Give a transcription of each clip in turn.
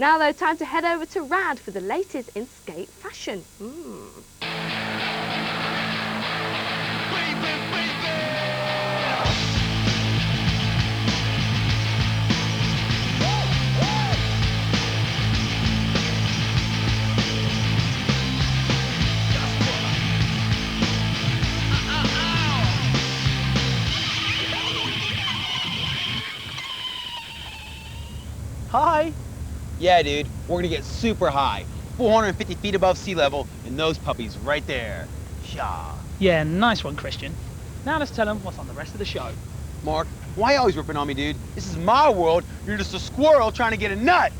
Now though, time to head over to Rad for the latest in skate fashion. Hi. Yeah, dude, we're gonna get super high, 450 feet above sea level, and those puppies right there. Shaw. Yeah, nice one, Christian. Now let's tell them what's on the rest of the show. Mark, why you always ripping on me, dude? This is my world. You're just a squirrel trying to get a nut.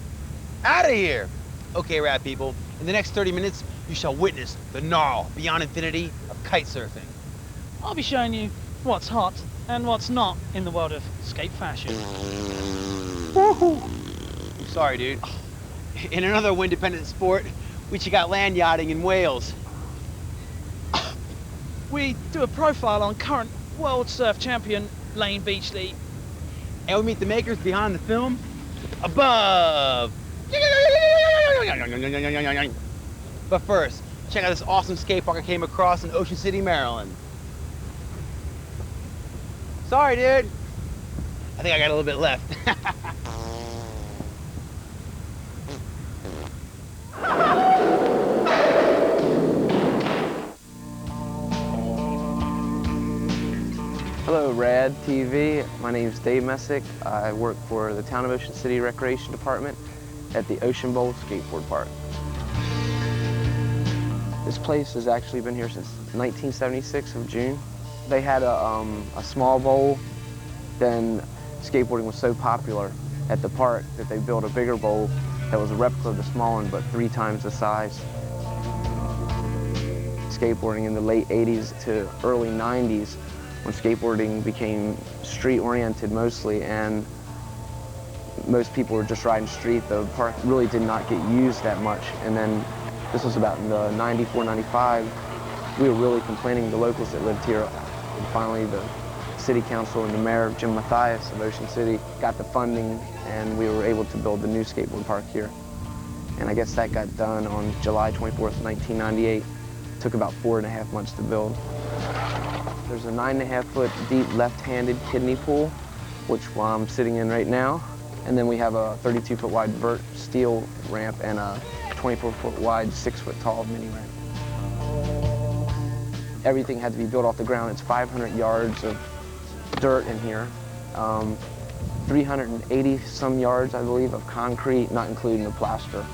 Out of here. Okay, Rad people, in the next 30 minutes, you shall witness the gnarl beyond infinity of kite surfing. I'll be showing you what's hot and what's not in the world of skate fashion. Woohoo! Sorry, dude. In another wind-dependent sport, we got land yachting in Wales. We do a profile on current world surf champion Lane Beachley. And we meet the makers behind the film above. But first, check out this awesome skate park I came across in Ocean City, Maryland. Sorry, dude. I think I got a little bit left. Hello, Rad TV. My name is Dave Messick. I work for the Town of Ocean City Recreation Department at the Ocean Bowl Skateboard Park. This place has actually been here since 1976 of June. They had a small bowl, then skateboarding was so popular at the park that they built a bigger bowl that was a replica of the small one, but 3 times the size. Skateboarding in the late 80s to early 90s, when skateboarding became street-oriented mostly, and most people were just riding street, the park really did not get used that much. And then this was about in the 94, 95, we were really complaining, the locals that lived here. And finally, the city council and the mayor, Jim Mathias of Ocean City, got the funding, and we were able to build the new skateboard park here. And I guess that got done on July 24th, 1998. It took about 4.5 months to build. There's a 9.5-foot deep left-handed kidney pool, which I'm sitting in right now. And then we have a 32-foot wide vert steel ramp and a 24-foot wide, 6-foot tall mini ramp. Everything had to be built off the ground. It's 500 yards of dirt in here, 380 some yards, I believe, of concrete, not including the plaster.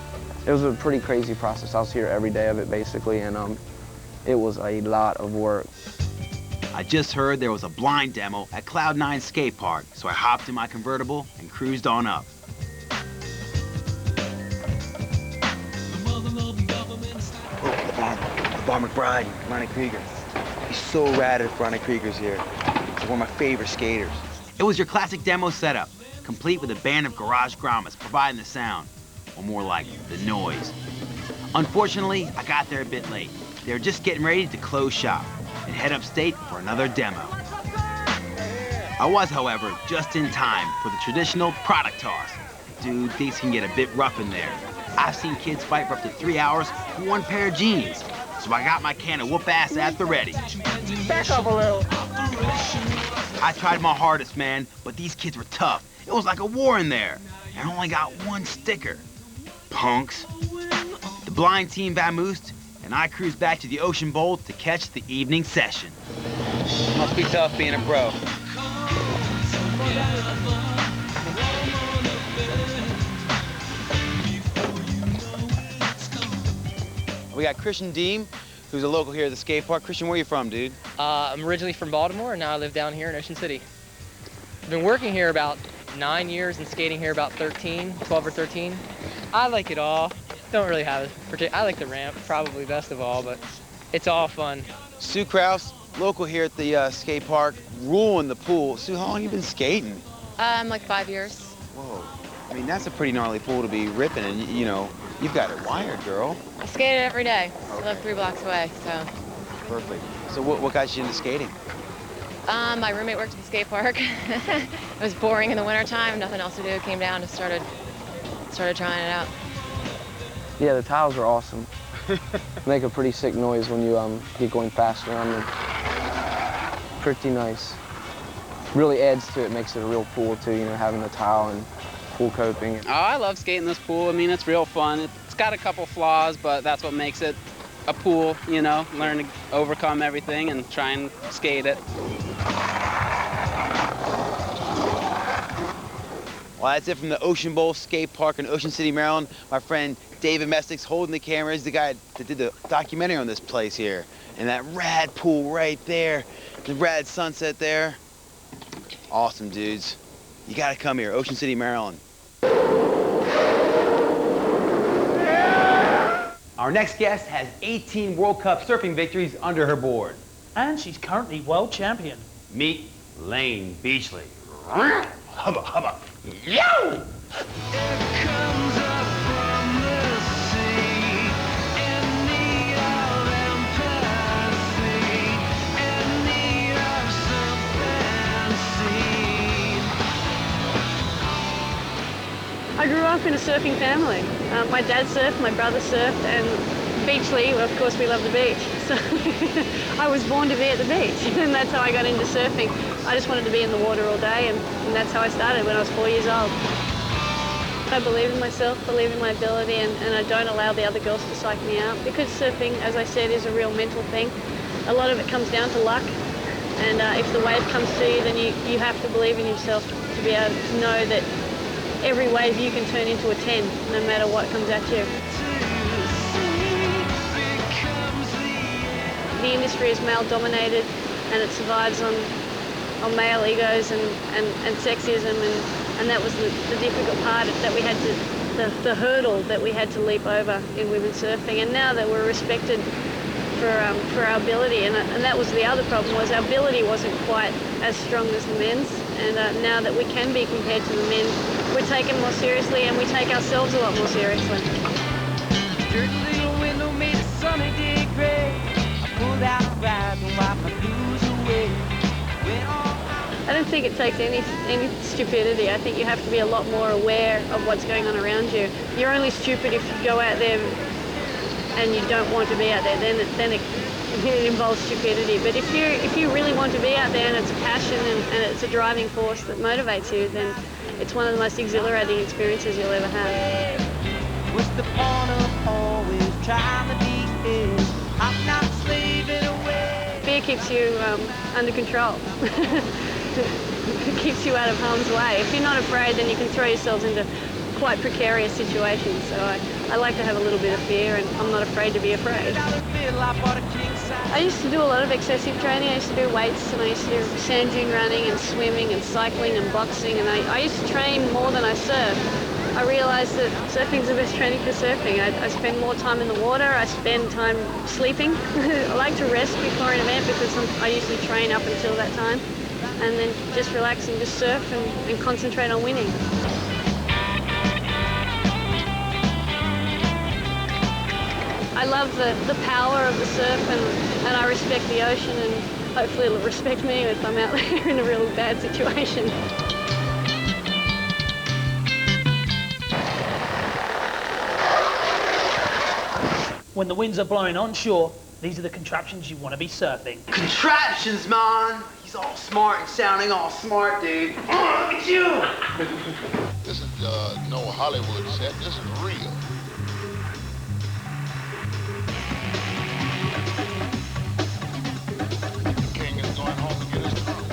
It was a pretty crazy process. I was here every day of it, basically, and it was a lot of work. I just heard there was a blind demo at Cloud9 Skate Park, so I hopped in my convertible and cruised on up. LeVar McBride, Ronnie Krieger. He's so rad if Ronnie Krieger's here. He's one of my favorite skaters. It was your classic demo setup, complete with a band of garage grommets providing the sound, or more like the noise. Unfortunately, I got there a bit late. They were just getting ready to close shop and head upstate for another demo. I was, however, just in time for the traditional product toss. Dude, things can get a bit rough in there. I've seen kids fight for up to 3 hours for one pair of jeans, so I got my can of whoop-ass at the ready. Back up a little. I tried my hardest, man, but these kids were tough. It was like a war in there. I only got one sticker. Punks. The blind team vamoosed, and I cruised back to the Ocean Bowl to catch the evening session. Must be tough being a pro. We got Christian Deem, who's a local here at the skate park. Christian, where are you from, dude? I'm originally from Baltimore, and now I live down here in Ocean City. I've been working here about 9 years and skating here about 12 or 13. I like it all. Don't really have a particular, I like the ramp probably best of all, but it's all fun. Sue Kraus, local here at the skate park, ruling the pool. Sue, how long have you been skating? Like 5 years. Whoa, I mean, that's a pretty gnarly pool to be ripping, and you know, you've got it wired, girl. I skate it every day. Okay. I live 3 blocks away, so. Perfect. So what got you into skating? My roommate worked at the skate park. It was boring in the wintertime, nothing else to do. Came down and started started trying it out. Yeah, the tiles are awesome. Make a pretty sick noise when you get going fast around them. Pretty nice. Really adds to it, makes it a real pool too, you know, having the tile and pool coping. Oh, I love skating this pool. I mean, it's real fun. It's got a couple flaws, but that's what makes it a pool, you know, learn to overcome everything and try and skate it. Well, that's it from the Ocean Bowl Skate Park in Ocean City, Maryland. My friend David Mestick's holding the camera. He's the guy that did the documentary on this place here. And that rad pool right there, the rad sunset there. Awesome, dudes. You gotta come here, Ocean City, Maryland. Our next guest has 18 World Cup surfing victories under her board. And she's currently world champion. Meet Lane Beachley. Hubba, hubba. Yo! I grew up in a surfing family. My dad surfed, my brother surfed, and Beachley, well, of course we love the beach. So I was born to be at the beach, and that's how I got into surfing. I just wanted to be in the water all day, and that's how I started when I was 4 years old. I believe in myself, believe in my ability, and I don't allow the other girls to psych me out. Because surfing, as I said, is a real mental thing. A lot of it comes down to luck, and if the wave comes to you, then you have to believe in yourself to be able to know that every wave you can turn into a 10, no matter what comes at you. The industry is male-dominated, and it survives on male egos and sexism, and that was the difficult part that we had to, the hurdle that we had to leap over in women's surfing. And now that we're respected for our ability, and that was the other problem, was our ability wasn't quite as strong as the men's, and now that we can be compared to the men, we're taken more seriously, and we take ourselves a lot more seriously. I don't think it takes any stupidity. I think you have to be a lot more aware of what's going on around you. You're only stupid if you go out there and you don't want to be out there. Then it involves stupidity. But if you really want to be out there and it's a passion and it's a driving force that motivates you, then it's one of the most exhilarating experiences you'll ever have. What's the point of always trying to be here? I'm not slaving away. Fear keeps you under control. It keeps you out of harm's way. If you're not afraid, then you can throw yourselves into quite precarious situations. So I like to have a little bit of fear, and I'm not afraid to be afraid. I used to do a lot of excessive training. I used to do weights, and I used to do sand dune running and swimming and cycling and boxing, and I used to train more than I surfed. I realized that surfing's the best training for surfing. I spend more time in the water. I spend time sleeping. I like to rest before an event because I usually train up until that time, and then just relax and just surf and concentrate on winning. I love the power of the surf, and I respect the ocean, and hopefully it'll respect me if I'm out there in a really bad situation. When the winds are blowing onshore, these are the contraptions you want to be surfing. Contraptions, man! He's all smart and sounding all smart, dude. Oh, look at you! This is no Hollywood set. This is real. The king is going home to get his throne.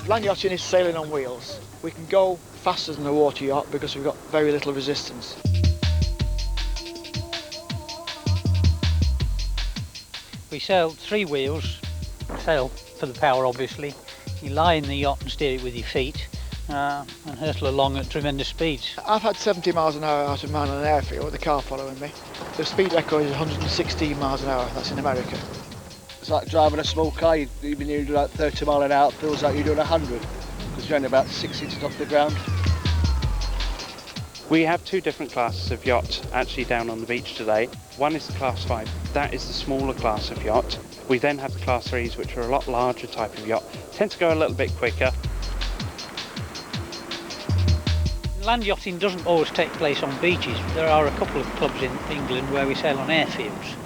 Land yachting is sailing on wheels. We can go faster than a water yacht because we've got very little resistance. We sail 3 wheels, sail for the power obviously. You lie in the yacht and steer it with your feet and hurtle along at tremendous speeds. I've had 70 miles an hour out of man on an airfield with a car following me. The speed record is 116 miles an hour, that's in America. It's like driving a small car. You've been doing like 30 miles an hour, it feels like you're doing 100 because you're only about 6 inches off the ground. We have 2 different classes of yacht actually down on the beach today. One is the Class 5, that is the smaller class of yacht. We then have the Class 3s, which are a lot larger type of yacht, tend to go a little bit quicker. Land yachting doesn't always take place on beaches. There are a couple of clubs in England where we sail on airfields.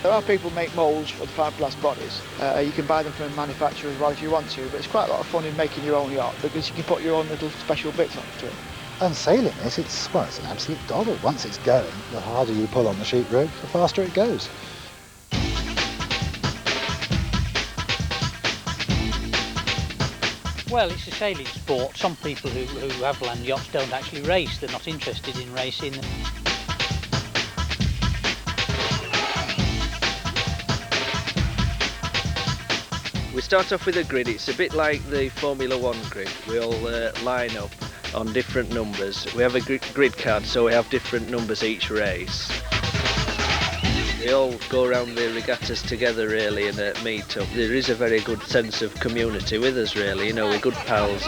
There are people who make moulds for the fiberglass bodies. You can buy them from a manufacturer as well if you want to, but it's quite a lot of fun in making your own yacht because you can put your own little special bits onto it. And sailing this, it's an absolute doddle. Once it's going, the harder you pull on the sheet rope, the faster it goes. Well, it's a sailing sport. Some people who have land yachts don't actually race. They're not interested in racing. We start off with a grid. It's a bit like the Formula One grid. We all line up on different numbers. We have a grid card, so we have different numbers each race. We all go around the regattas together really and meet up. There is a very good sense of community with us really, you know, we're good pals.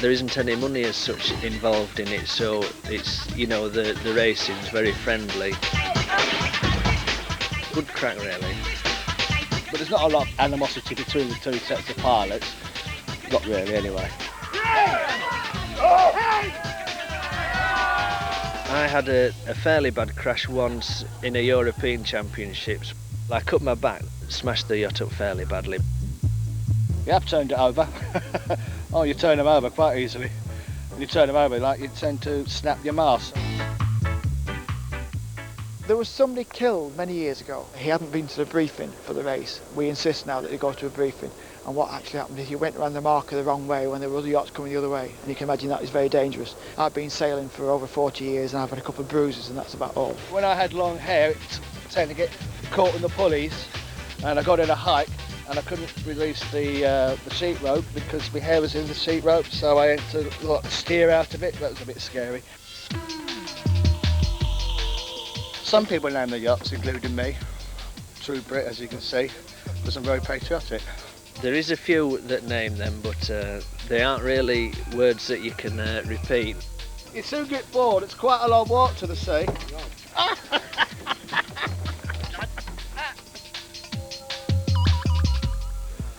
There isn't any money as such involved in it, so it's, you know, the racing's very friendly. Good crack really. But there's not a lot of animosity between the two sets of pilots. Not really, anyway. I had a fairly bad crash once in a European Championships. I cut my back, smashed the yacht up fairly badly. You have turned it over. Oh, you turn them over quite easily. When you turn them over, like you tend to snap your mast. There was somebody killed many years ago. He hadn't been to the briefing for the race. We insist now that he go to a briefing. And what actually happened is he went around the marker the wrong way when there were other yachts coming the other way. And you can imagine that is very dangerous. I've been sailing for over 40 years and I've had a couple of bruises and that's about all. When I had long hair, it tended to get caught in the pulleys and I got in a hike and I couldn't release the sheet rope because my hair was in the sheet rope, so I had to steer out of it. That was a bit scary. Some people name their yachts, including me, true Brit as you can see, because I'm very patriotic. There is a few that name them, but they aren't really words that you can repeat. You soon get bored, it's quite a long walk to the sea.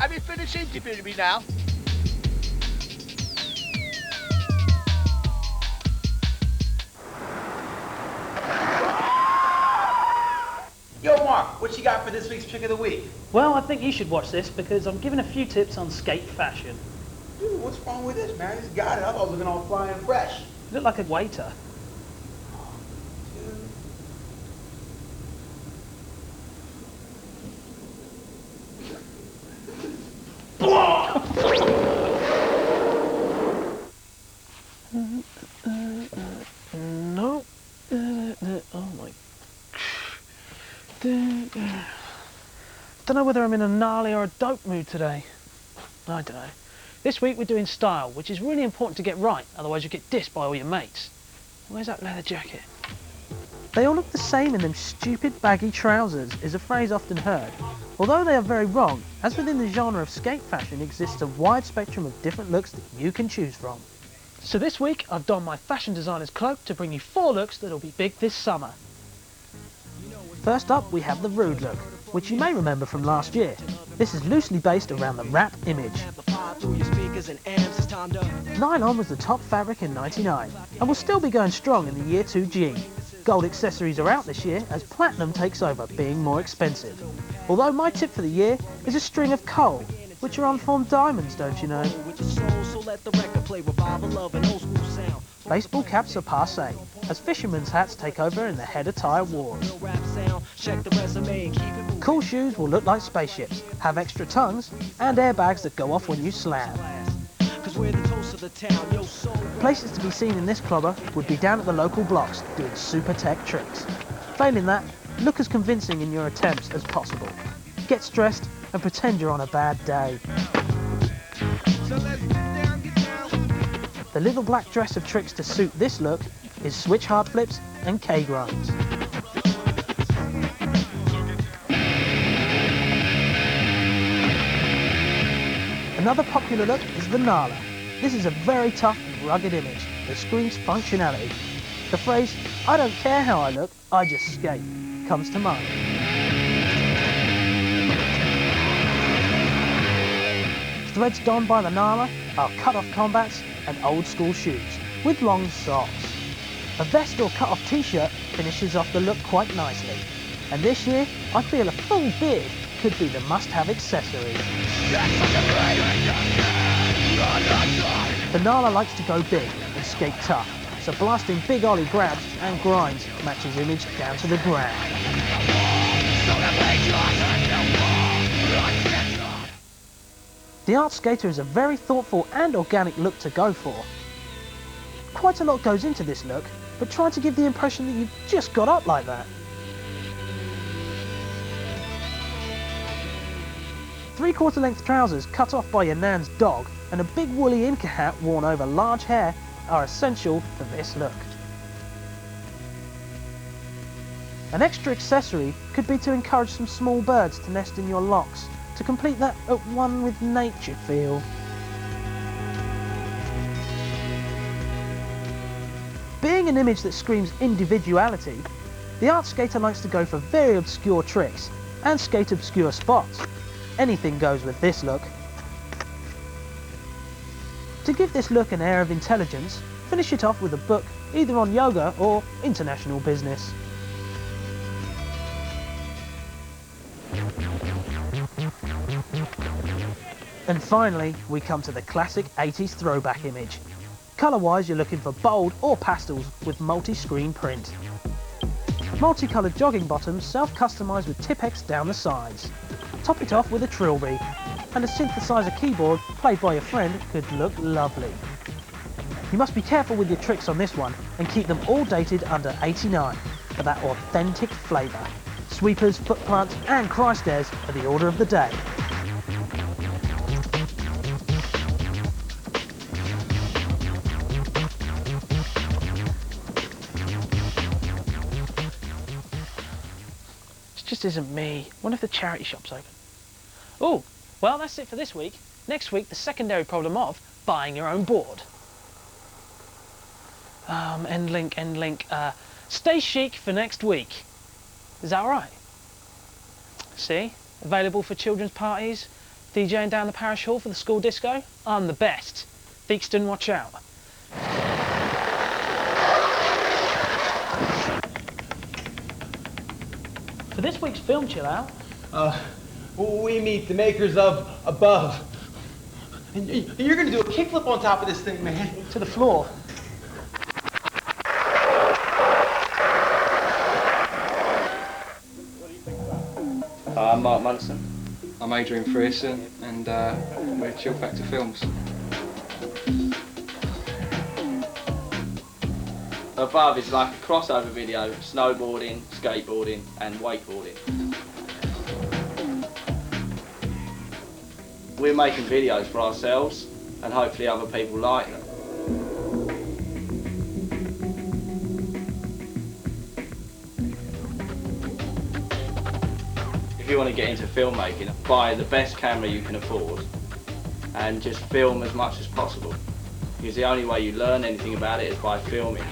Have you finished interviewing me now? Yo, Mark, what you got for this week's Trick of the Week? Well, I think you should watch this because I'm giving a few tips on skate fashion. Dude, what's wrong with this, man? I just got it. I thought I was looking all fly and fresh. You look like a waiter. No. Oh my. Don't know whether I'm in a gnarly or a dope mood today. I don't know. This week we're doing style, which is really important to get right, otherwise you get dissed by all your mates. Where's that leather jacket? They all look the same in them stupid baggy trousers is a phrase often heard. Although they are very wrong, as within the genre of skate fashion exists a wide spectrum of different looks that you can choose from. So this week I've donned my fashion designer's cloak to bring you 4 looks that'll be big this summer. First up we have the rude look, which you may remember from last year. This is loosely based around the rap image. Nylon was the top fabric in '99 and will still be going strong in the year 2G. Gold accessories are out this year as platinum takes over, being more expensive. Although my tip for the year is a string of coal, which are unformed diamonds, don't you know? Baseball caps are passé, as fishermen's hats take over in the head attire war. Cool shoes will look like spaceships, have extra tongues, and airbags that go off when you slam. Places to be seen in this clobber would be down at the local blocks doing super tech tricks. Failing that, look as convincing in your attempts as possible. Get stressed and pretend you're on a bad day. The little black dress of tricks to suit this look is switch hard flips and K-grinds. Another popular look is the Nala. This is a very tough and rugged image that screams functionality. The phrase, "I don't care how I look, I just skate," comes to mind. Threads donned by the Nala are cut-off combats and old-school shoes with long socks. A vest or cut-off t-shirt finishes off the look quite nicely. And this year, I feel a full beard could be the must-have accessory. The Nala likes to go big and skate tough, so blasting big ollie grabs and grinds matches image down to the ground. The art skater is a very thoughtful and organic look to go for. Quite a lot goes into this look, but try to give the impression that you've just got up like that. Three-quarter length trousers cut off by your nan's dog and a big woolly Inca hat worn over large hair are essential for this look. An extra accessory could be to encourage some small birds to nest in your locks to complete that at one with nature feel. Being an image that screams individuality, the art skater likes to go for very obscure tricks and skate obscure spots. Anything goes with this look. To give this look an air of intelligence, finish it off with a book either on yoga or international business. And finally, we come to the classic 80s throwback image. Colour-wise, you're looking for bold or pastels with multi-screen print. Multicoloured jogging bottoms self-customised with Tipp-Ex down the sides. Top it off with a trilby, and a synthesizer keyboard played by a friend could look lovely. You must be careful with your tricks on this one and keep them all dated under 89 for that authentic flavour. Sweepers, foot plants and Christ-airs are the order of the day. Just isn't me. Wonder if the charity shop's open. Oh, well, that's it for this week. Next week, the secondary problem of buying your own board. End link. Stay chic for next week. Is that all right? See? Available for children's parties, DJing down the parish hall for the school disco. I'm the best. Theakston, watch out. For this week's Film Chill Out, we meet the makers of Above. And you're gonna do a kickflip on top of this thing, man. To the floor. I'm Mark Munson. I'm Adrian Frierson, and we're Chill Factor Films. Above is like a crossover video, snowboarding, skateboarding and wakeboarding. We're making videos for ourselves and hopefully other people like them. If you want to get into filmmaking, buy the best camera you can afford and just film as much as possible. Because the only way you learn anything about it is by filming.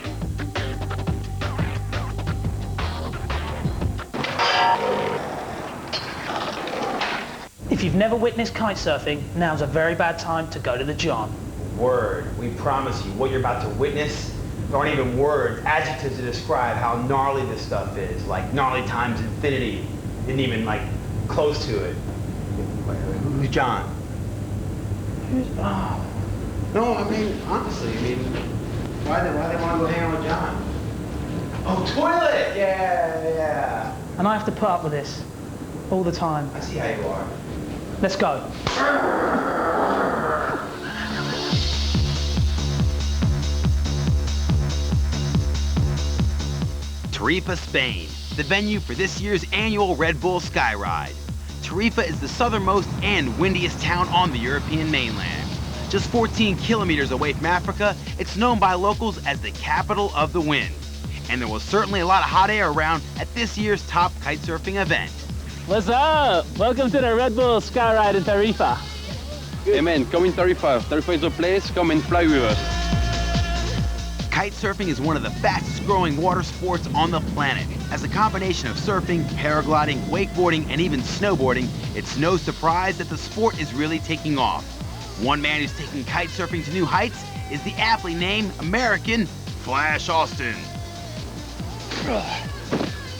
If you've never witnessed kite surfing, now's a very bad time to go to the John. Word. We promise you, what you're about to witness, there aren't even words, adjectives to describe how gnarly this stuff is. Like gnarly times infinity. Isn't even like close to it. Who's John? Who's, oh. No, I mean, honestly, why they want to go hang out with John? Oh, toilet! Yeah. And I have to put up with this all the time. I see how you are. Let's go. Tarifa, Spain, the venue for this year's annual Red Bull Sky Ride. Tarifa is the southernmost and windiest town on the European mainland. Just 14 kilometers away from Africa, it's known by locals as the capital of the wind. And there was certainly a lot of hot air around at this year's top kitesurfing event. What's up? Welcome to the Red Bull Sky Ride in Tarifa. Hey man, come in Tarifa. Tarifa is the place, come and fly with us. kite surfing is one of the fastest growing water sports on the planet. As a combination of surfing, paragliding, wakeboarding, and even snowboarding, it's no surprise that the sport is really taking off. One man who's taking kite surfing to new heights is the aptly named American Flash Austin.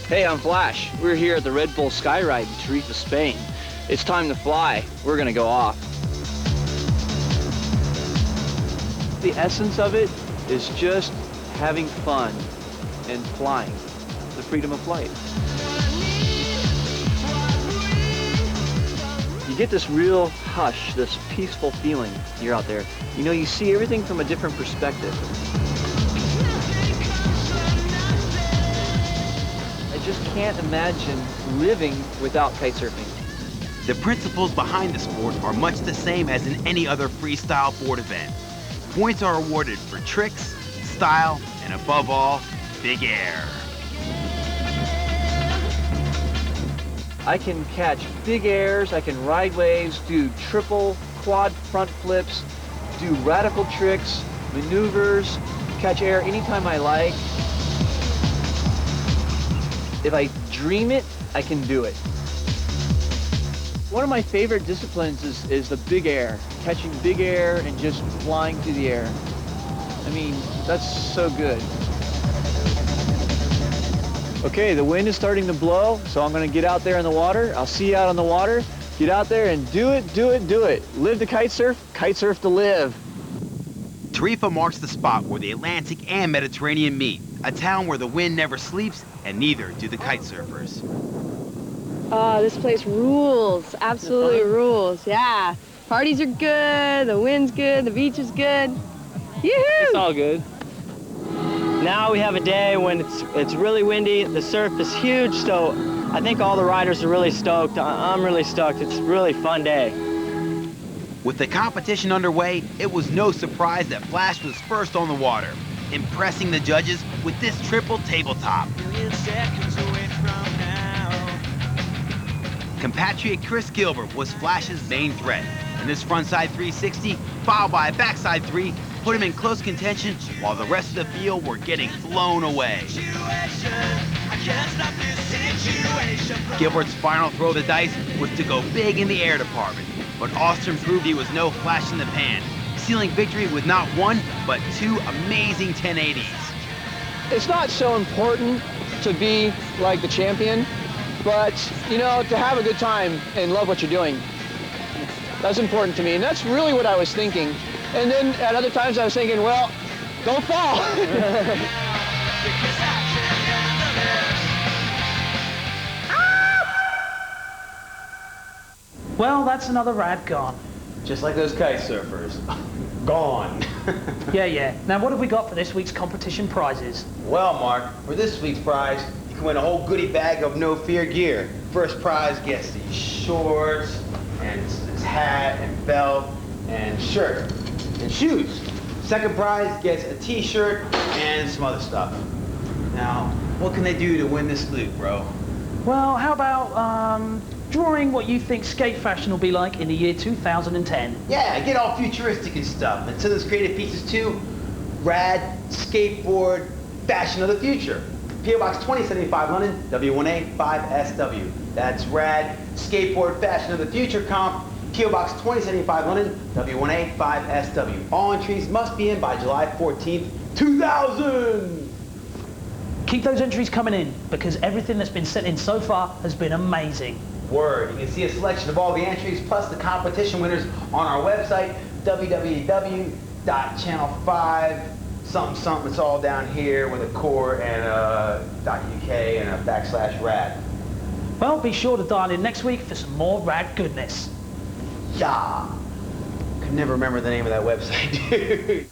Hey, I'm Flash. We're here at the Red Bull Skyride in Tarifa, Spain. It's time to fly. We're gonna go off. The essence of it is just having fun and flying, the freedom of flight. You get this real hush, this peaceful feeling when you're out there. You know, you see everything from a different perspective. I just can't imagine living without kite surfing. The principles behind the sport are much the same as in any other freestyle board event. Points are awarded for tricks, style, and above all, big air. I can catch big airs, I can ride waves, do triple, quad front flips, do radical tricks, maneuvers, catch air anytime I like. If I dream it, I can do it. One of my favorite disciplines is the big air, catching big air and just flying through the air. I mean, that's so good. Okay, the wind is starting to blow, so I'm gonna get out there in the water. I'll see you out on the water. Get out there and do it, do it, do it. Live to kite surf to live. Tarifa marks the spot where the Atlantic and Mediterranean meet, a town where the wind never sleeps and neither do the kite surfers. Oh, this place rules. Absolutely rules. Yeah. Parties are good, the wind's good, the beach is good. Yoo-hoo! It's all good. Now we have a day when it's really windy, the surf is huge, so I think all the riders are really stoked. I'm really stoked. It's a really fun day. With the competition underway, it was no surprise that Flash was first on the water, impressing the judges with this triple tabletop. Compatriot Chris Gilbert was Flash's main threat, and this frontside 360, followed by a backside 3, put him in close contention while the rest of the field were getting blown away. Gilbert's final throw of the dice was to go big in the air department, but Austin proved he was no flash in the pan, sealing victory with not one, but two amazing 1080s. It's not so important to be like the champion, but, you know, to have a good time and love what you're doing. That's important to me, and that's really what I was thinking. And then at other times I was thinking, well, don't fall. Well, that's another rad gone. Just like those kite surfers. Gone. Yeah. Now, what have we got for this week's competition prizes? Well, Mark, for this week's prize, you can win a whole goodie bag of No Fear gear. First prize gets these shorts, and his hat, and belt, and shirt, and shoes. Second prize gets a t-shirt and some other stuff. Now, what can they do to win this loot, bro? Well, how about drawing what you think skate fashion will be like in the year 2010? Yeah, get all futuristic and stuff. And send those creative pieces to Rad Skateboard Fashion of the Future. P.O. Box 2075 London, W1A 5SW. That's Rad Skateboard Fashion of the Future Comp, P.O. Box 2075 London, W1A 5SW. All entries must be in by July 14th, 2000! Keep those entries coming in, because everything that's been sent in so far has been amazing. Word. You can see a selection of all the entries, plus the competition winners on our website, www.channel5, something. It's all down here with a core and a .uk and a /rad. Well, be sure to dial in next week for some more rad goodness. Yeah. Could never remember the name of that website, dude.